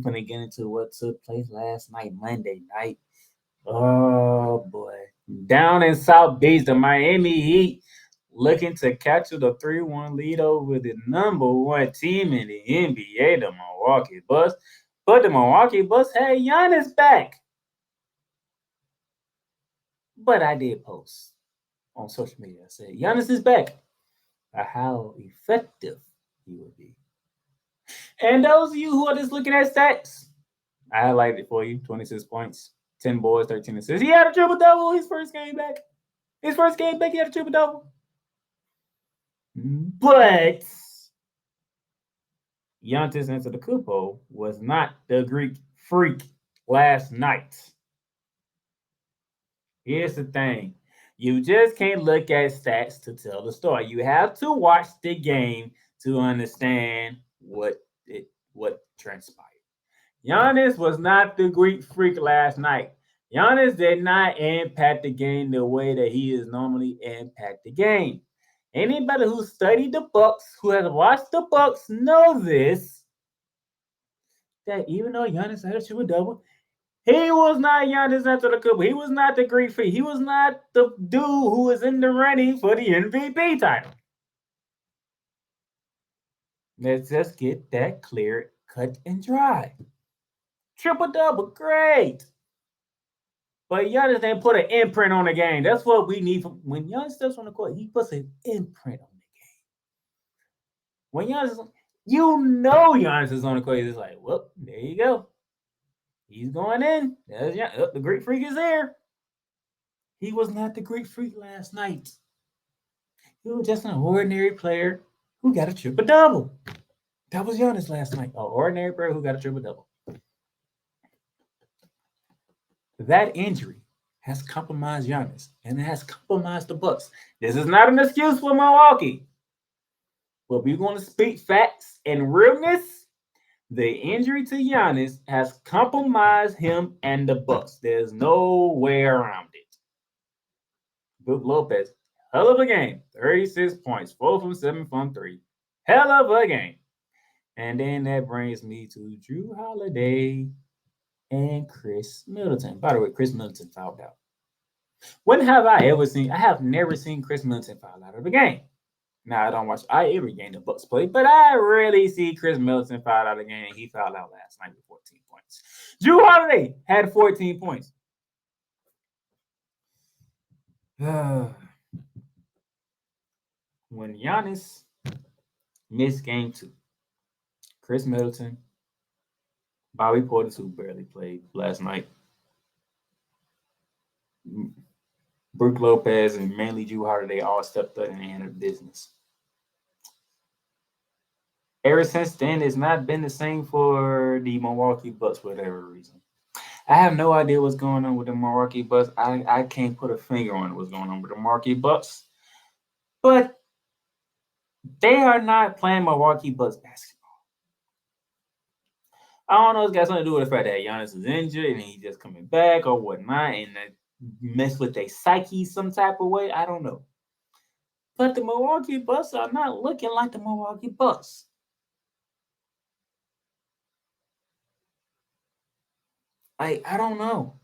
gonna get into what took place last night, Monday night. Oh boy. Down in South Beach, the Miami Heat looking to capture the 3-1 lead over the number one team in the NBA, the Milwaukee Bucks. But the Milwaukee Bucks had Giannis back. But I did post on social media. I said, Giannis is back. How effective he will be. And those of you who are just looking at stats, I highlighted it for you. 26 points, 10 boards, 13 assists. He had a triple double his first game back. His first game back, he had a triple double. But Giannis Antetokounmpo was not the Greek freak last night. Here's the thing. You just can't look at stats to tell the story. You have to watch the game to understand what transpired. Giannis was not the Greek freak last night. Giannis did not impact the game the way that he is normally impact the game. Anybody who studied the Bucks, who has watched the Bucks, know this. That even though Giannis had a triple double, he was not Giannis Antetokounmpo. He was not the Greek freak. He was not the dude who was in the running for the MVP title. Let's just get that clear, cut and dry. Triple double, great. But Giannis didn't put an imprint on the game. That's what we need from when Giannis steps on the court. He puts an imprint on the game. When Giannis, Giannis is on the court. He's like, well, there you go. He's going in. The Greek freak is there. He was not the Greek freak last night. He was just an ordinary player who got a triple double. That was Giannis last night. An ordinary player who got a triple double. That injury has compromised Giannis and it has compromised the Bucks. This is not an excuse for Milwaukee. But we're going to speak facts and realness. The injury to Giannis has compromised him and the Bucks. There's no way around it. Brook Lopez, hell of a game. 36 points, 4 from 7 from 3. Hell of a game. And then that brings me to Drew Holiday and Chris Middleton. By the way, Chris Middleton fouled out. When have I ever seen? I have never seen Chris Middleton foul out of a game. Now I don't watch every game the Bucks play, but I rarely see Chris Middleton foul out of the game. He fouled out last night with 14 points. Drew Holiday had 14 points. When Giannis missed game 2, Chris Middleton, Bobby Portis, who barely played last night, Brook Lopez, and mainly Drew Holiday all stepped up and handled business. Ever since then, it's not been the same for the Milwaukee Bucks for whatever reason. I have no idea what's going on with the Milwaukee Bucks. I can't put a finger on what's going on with the Milwaukee Bucks. But they are not playing Milwaukee Bucks basketball. I don't know if it's got something to do with the fact that Giannis is injured and he's just coming back or whatnot, and that mess with their psyche some type of way. I don't know. But the Milwaukee Bucks are not looking like the Milwaukee Bucks. I don't know.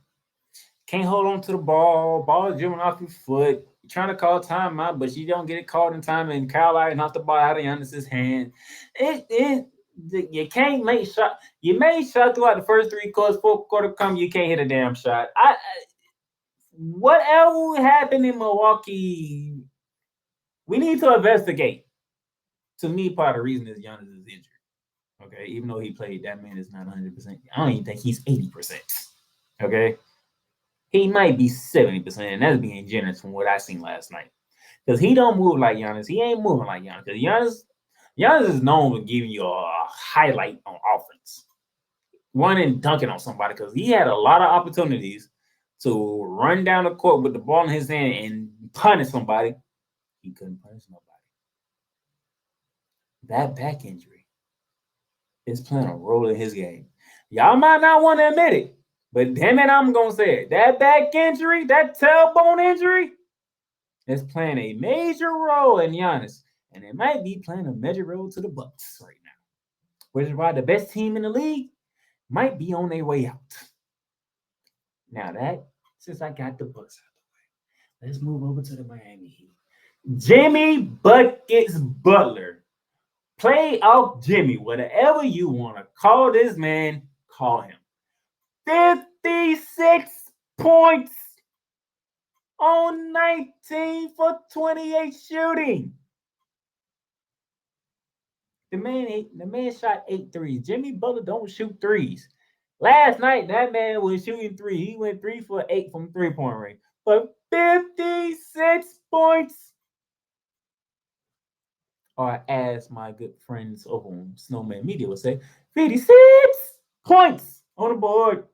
Can't hold on to the ball. Ball is dribbling off your foot. You're trying to call timeout, but you don't get it called in time, and Kyle Lowry knocks the ball out of Giannis's hand. You can't make shot. You made shot throughout the first 3 quarters. 4th quarter come, you can't hit a damn shot. Whatever happened in Milwaukee, we need to investigate. To me, part of the reason is Giannis is injured. Okay, even though he played, that man is not 100%. I don't even think he's 80%. Okay, he might be 70%, and that's being generous from what I seen last night. Because he don't move like Giannis. He ain't moving like Giannis. Because Giannis is known for giving you a highlight on offense, running, dunking on somebody. Because he had a lot of opportunities to run down the court with the ball in his hand and punish somebody. He couldn't punish nobody. That back injury is playing a role in his game. Y'all might not want to admit it, but damn it, I'm going to say it. That back injury, that tailbone injury, is playing a major role in Giannis. And it might be playing a major role to the Bucks right now. Which is why the best team in the league, might be on their way out. Now that, since I got the Bucks out the way, let's move over to the Miami Heat. Jimmy Buckets Butler. Playoff Jimmy, whatever you want to call this man, call him. 56 points on 19 for 28 shooting. The man shot 8 threes. Jimmy Butler don't shoot threes. Last night, that man was shooting three. He went 3 for 8 from three-point range. But 56 points. Or as my good friends over on Snowman Media would say, 56 points on the board.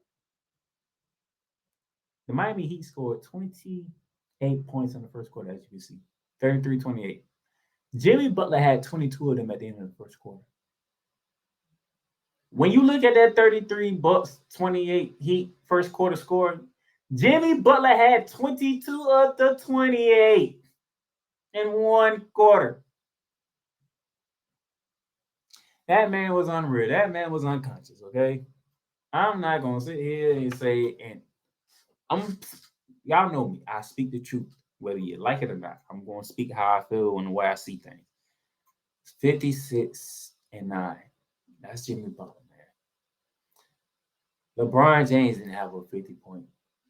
The Miami Heat scored 28 points in the first quarter, as you can see. 33-28. Jimmy Butler had 22 of them at the end of the first quarter. When you look at that 33 Bucks, 28 Heat first quarter score, Jimmy Butler had 22 of the 28 in one quarter. That man was unreal. That man was unconscious, okay? I'm not going to sit here and say, and y'all know me. I speak the truth, whether you like it or not. I'm going to speak how I feel and the way I see things. 56-9. That's Jimmy Butler, man. LeBron James didn't have a 50-point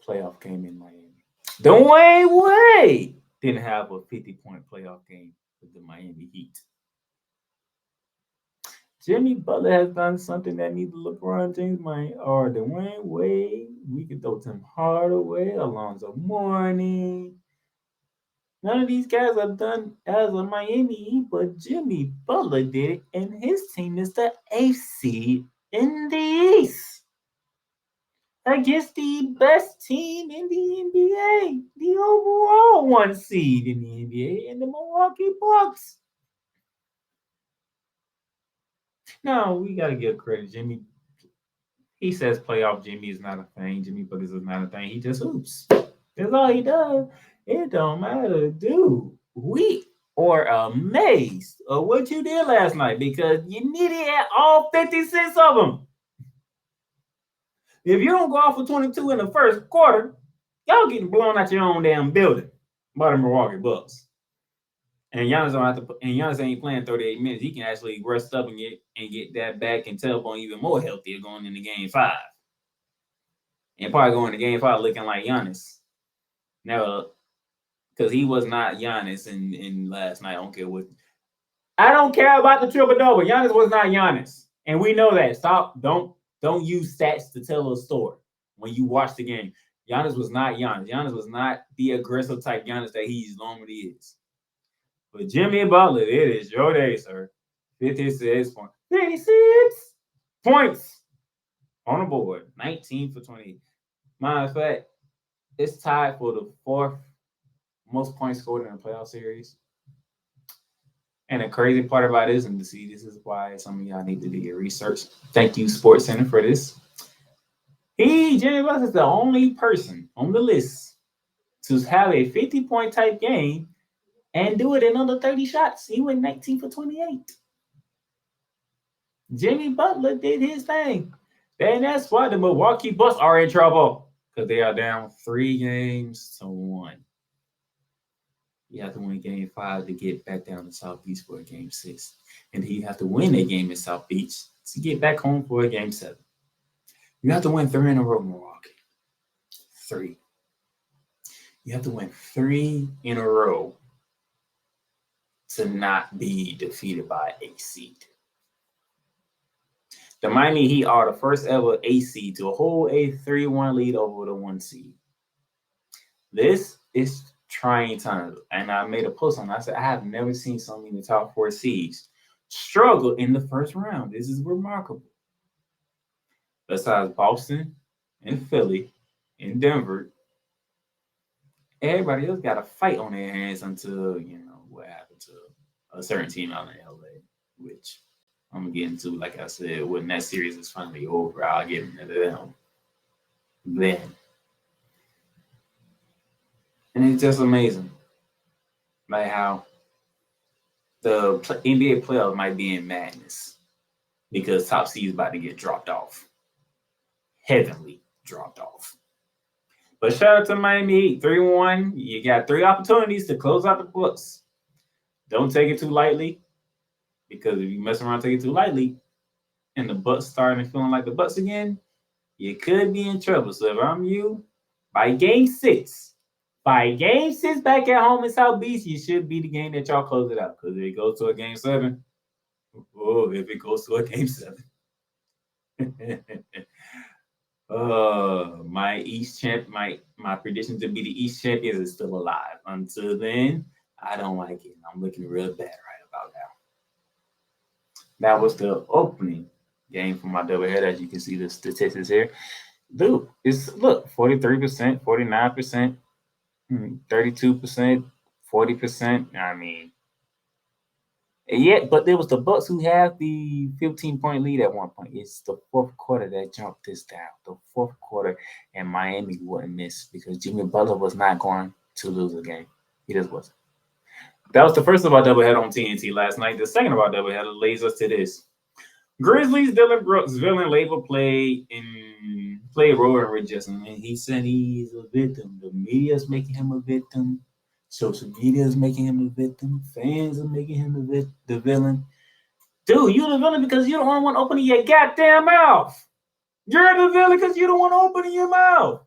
playoff game in Miami. Dwayne Wade didn't have a 50-point playoff game with the Miami Heat. Jimmy Butler has done something that neither LeBron James or Dwayne Wade. We could throw Tim Hardaway, Alonzo Mourning. None of these guys have done as a Miami Heat, but Jimmy Butler did it, and his team is the 8th seed in the East against the best team in the NBA, the overall 1 seed in the NBA, and the Milwaukee Bucks. No, we got to give credit. Jimmy, he says playoff Jimmy is not a thing. Jimmy Buckets is not a thing. He just hoops. That's all he does. It don't matter, dude. We are amazed of what you did last night because you needed all 56 of them. If you don't go off for 22 in the first quarter, y'all getting blown out your own damn building by the Milwaukee Bucks. And Giannis don't have to. And Giannis ain't playing 38 minutes. He can actually rest up and get that back and telephone even more healthier going into Game 5. And probably going to Game 5 looking like Giannis. Now, because he was not Giannis in last night. I don't care what. I don't care about the triple double. Giannis was not Giannis, and we know that. Stop. Don't use stats to tell a story when you watch the game. Giannis was not Giannis. Giannis was not the aggressive type Giannis that he normally is. But Jimmy Butler, it is your day, sir. 56 points. 56 points on the board. 19 for 20. Matter of fact, it's tied for the 4th most points scored in a playoff series. And the crazy part about this, and to see this is why some of y'all need to do your research. Thank you, Sports Center, for this. Jimmy Butler is the only person on the list to have a 50-point type game and do it in under 30 shots. He went 19 for 28. Jimmy Butler did his thing. And that's why the Milwaukee Bucks are in trouble. Because they are down 3-1. You have to win Game 5 to get back down to South Beach for a Game 6. And then you have to win a game in South Beach to get back home for a Game 7. You have to win 3 in a row, Milwaukee. 3. You have to win 3 in a row to not be defeated by a seed. The Miami Heat are the first ever 8 seed to hold a 3-1 lead over the 1 seed. This is trying times. And I made a post on it. I said, I have never seen something in the top 4 seeds struggle in the first round. This is remarkable. Besides Boston and Philly and Denver, everybody else got a fight on their hands until, what happened to a certain team out in LA, which I'm going to get into, like I said, when that series is finally over, I'll get into them then. And it's just amazing, like how the NBA playoffs might be in madness because top seed is about to get dropped off. heavily dropped off. But shout out to Miami Heat, 3-1. You got 3 opportunities to close out the books. Don't take it too lightly, because if you mess around, take it too lightly, and the Bucks starting feeling like the Bucks again, you could be in trouble. So if I'm you, by game 6 back at home in South Beach, you should be the game that y'all close it out. Because if it goes to a game 7, if it goes to a game 7. My East champ, my prediction to be the East champions is still alive. Until then, I don't like it. I'm looking real bad right about now. That was the opening game for my doubleheader. As you can see the statistics here. Dude, it's look 43%, 49%, 32%, 40%. I mean, yeah, but there was the Bucks who have the 15-point lead at one point. It's the fourth quarter that jumped this down. The fourth quarter, and Miami wouldn't miss because Jimmy Butler was not going to lose a game. He just wasn't. That was the first of our doubleheader on TNT last night. The second of our doubleheader leads us to this. Grizzlies, Dylan Brooks, villain label play a role in Rick Justin. And he said he's a victim. The media's making him a victim. Social media is making him a victim. Fans are making him the villain. Dude, you're the villain because you're the only one opening your goddamn mouth. You're the villain because you're the one opening your mouth.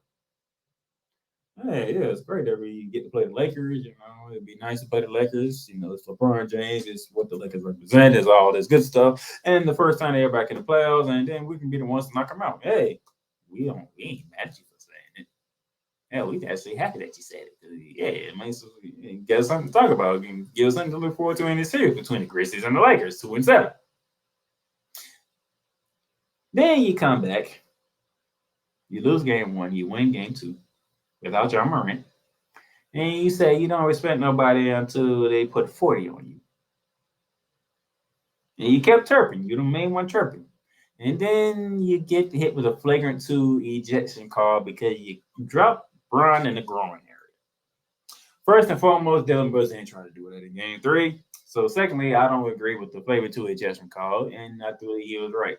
Hey, yeah, it's great that we get to play the Lakers. You know, it'd be nice to play the Lakers. You know, it's LeBron James. It's what the Lakers represent. It's all this good stuff. And the first time they're back in the playoffs, and then we can be the ones to knock them out. Hey, we ain't mad at you for saying it. Yeah, we actually happy that you said it. Yeah, it makes give us something to talk about. Give us something to look forward to in this series between the Grizzlies and the Lakers, 2-7. Then you come back, you lose game 1, you win game 2 without John Morant, and you say you don't respect nobody until they put 40 on you. And you kept chirping. You're the main one chirping. And then you get hit with a flagrant 2 ejection call because you dropped Bron in the groin area. First and foremost, Dylan Brooks ain't trying to do it in game 3. So secondly, I don't agree with the flagrant 2 ejection call, and I think he was right.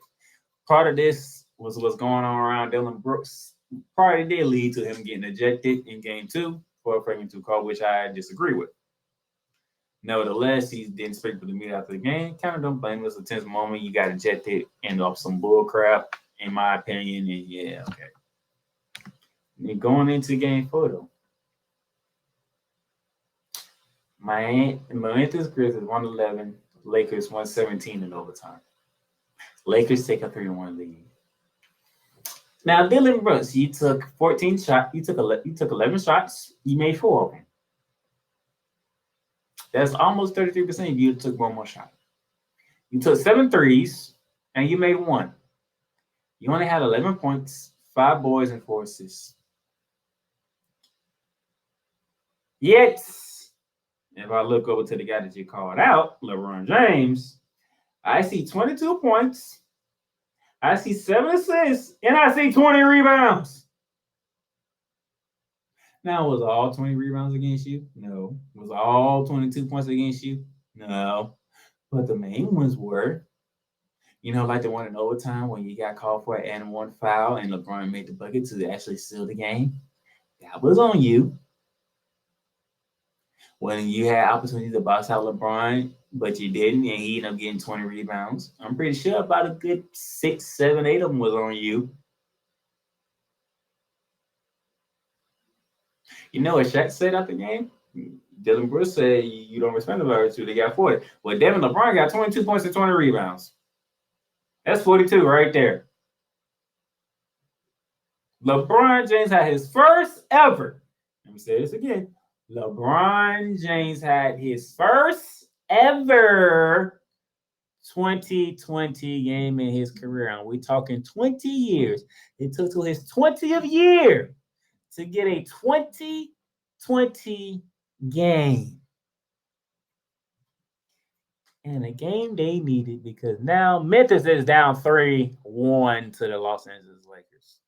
Part of this was what's going on around Dylan Brooks. Probably did lead to him getting ejected in game 2 for a flagrant 2 call, which I disagree with. Nevertheless, he didn't speak with the media after the game. Kind of don't blame him. It was a tense moment. You got ejected and off some bull crap, in my opinion. And yeah, okay. And going into game 4, though. Memphis Grizzlies 111, Lakers 117 in overtime. Lakers take a 3-1 lead. Now, Dylan Brooks, you took 14 shots. You took 11 shots. You made 4 of them. That's almost 33% if you took one more shot. You took 7 threes, and you made 1. You only had 11 points, 5 boards, and 4 assists. Yet, if I look over to the guy that you called out, LeBron James, I see 22 points, I see 7 assists, and I see 20 rebounds. Now, was all 20 rebounds against you? No. Was all 22 points against you? No. But the main ones were, like the one in overtime when you got called for an and 1 foul and LeBron made the bucket to actually seal the game. That was on you. When you had opportunity to box out LeBron, but you didn't, and he ended up getting 20 rebounds. I'm pretty sure about a good 6, 7, 8 of them was on you. You know what Shaq said after the game? Dylan Brooks said, you don't respect the other 2. They got 40. Well, Devin LeBron got 22 points and 20 rebounds. That's 42 right there. LeBron James had his first ever. Let me say this again. LeBron James had his first ever 2020 game in his career. And we're talking 20 years. It took to his 20th year to get a 2020 game. And a game they needed because now Memphis is down 3-1 to the Los Angeles Lakers.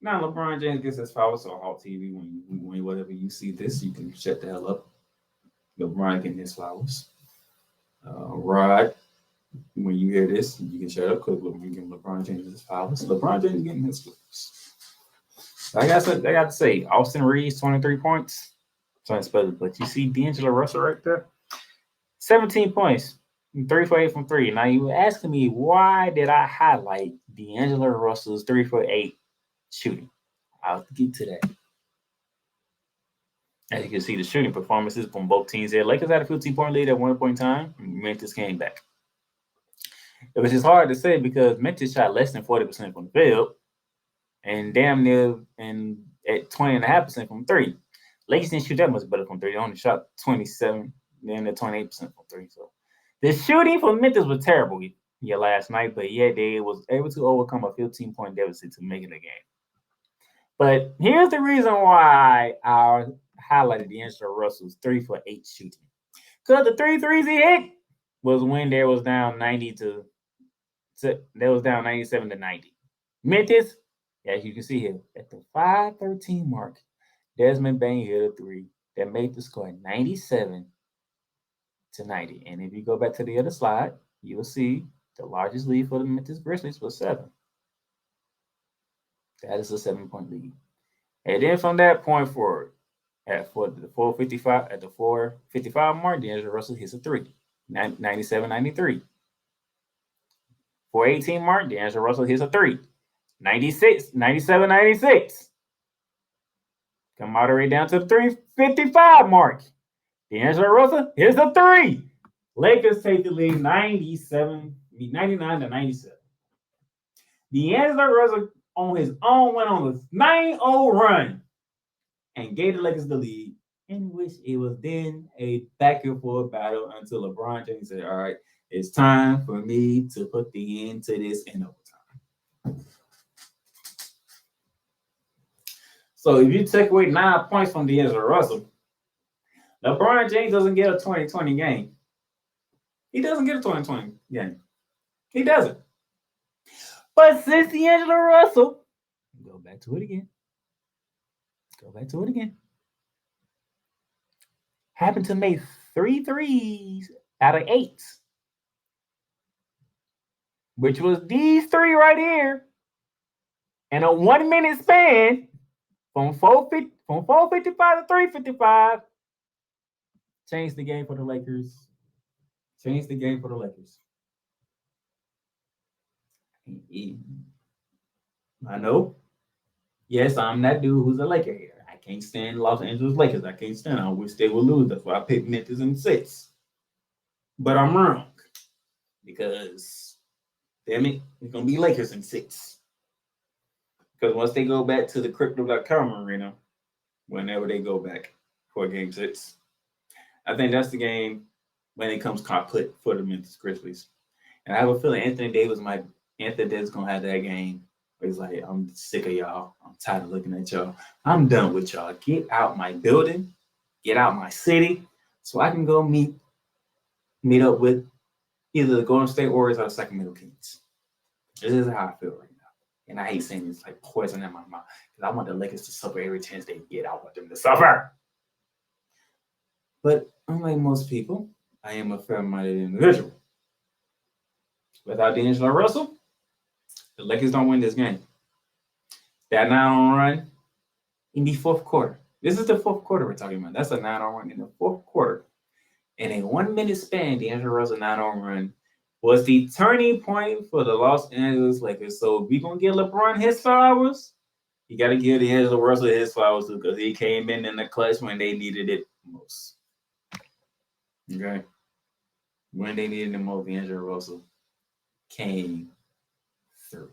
Now LeBron James gets his foul, so Halt TV, when whatever you see this, you can shut the hell up. LeBron getting his flowers. Rod when you hear this, you can shut up quick when you give LeBron James his flowers. LeBron James getting his flowers. I got to say, Austin Reeves, 23 points. But you see D'Angelo Russell right there? 17 points, 3 for 8 from 3. Now you were asking me, why did I highlight D'Angelo Russell's 3 for 8 shooting? I'll get to that. As you can see, the shooting performances from both teams there. Lakers had a 15-point lead at one point in time. Memphis came back. It was just hard to say because Memphis shot less than 40% from the field and damn near and at 20.5% from 3. Lakers didn't shoot that much better from 3. They only shot 27, then at 28% from 3. So the shooting for Memphis was terrible last night, but they was able to overcome a 15-point deficit to make it a game. But here's the reason why I highlighted D'Angelo Russell's 3 for 8 shooting. Because the 3 threes he hit was when there was down 97 to 90. Memphis, as you can see here, at the 5:13 mark, Desmond Bane hit a 3 that made the score 97 to 90. And if you go back to the other slide, you will see the largest lead for the Memphis Grizzlies was 7. That is a 7-point lead. And then from that point forward, at the 4:55 mark, D'Angelo Russell hits a 3, 97-93. 4:18 mark, D'Angelo Russell hits a 3, 97-96. Come all the way down to the 3:55 mark. D'Angelo Russell hits a 3. Lakers take the lead 99-97. D'Angelo Russell on his own went on a 9-0 run and gave the Lakers the lead, in which it was then a back and forth battle until LeBron James said, all right, it's time for me to put the end to this in overtime. So if you take away 9 points from D'Angelo Russell, LeBron James doesn't get a 2020 game. He doesn't get a 2020 game. He doesn't. But since D'Angelo Russell, go back to it again. Happened to make 3 threes out of 8, which was these 3 right here, in a 1-minute span from 4:55 to 3:55. Changed the game for the Lakers. I know. Yes, I'm that dude who's a Laker here. I can't stand Los Angeles Lakers. I can't stand them. I wish they would lose. That's why I picked Memphis in 6. But I'm wrong. Because, damn it, it's going to be Lakers in 6. Because once they go back to the Crypto.com arena, whenever they go back for Game 6, I think that's the game when it comes kaput for the Memphis Grizzlies. And I have a feeling Anthony Davis going to have that game. He's like, I'm sick of y'all. I'm tired of looking at y'all. I'm done with y'all. Get out my building. Get out my city so I can go meet up with either the Golden State Warriors or the Sacramento Kings. This is how I feel right now. And I hate saying it's like poison in my mouth because I want the Lakers to suffer every chance they get. I want them to suffer. But unlike most people, I am a fair-minded individual. Without D'Angelo Russell, the Lakers don't win this game. That 9-0 run in the fourth quarter. This is the fourth quarter we're talking about. That's a 9-0 run in the fourth quarter. In a 1-minute span, D'Angelo Russell 9-0 run was the turning point for the Los Angeles Lakers. So if we're going to give LeBron his flowers, you got to give D'Angelo Russell his flowers too because he came in the clutch when they needed it most. Okay? When they needed it most, D'Angelo Russell came through.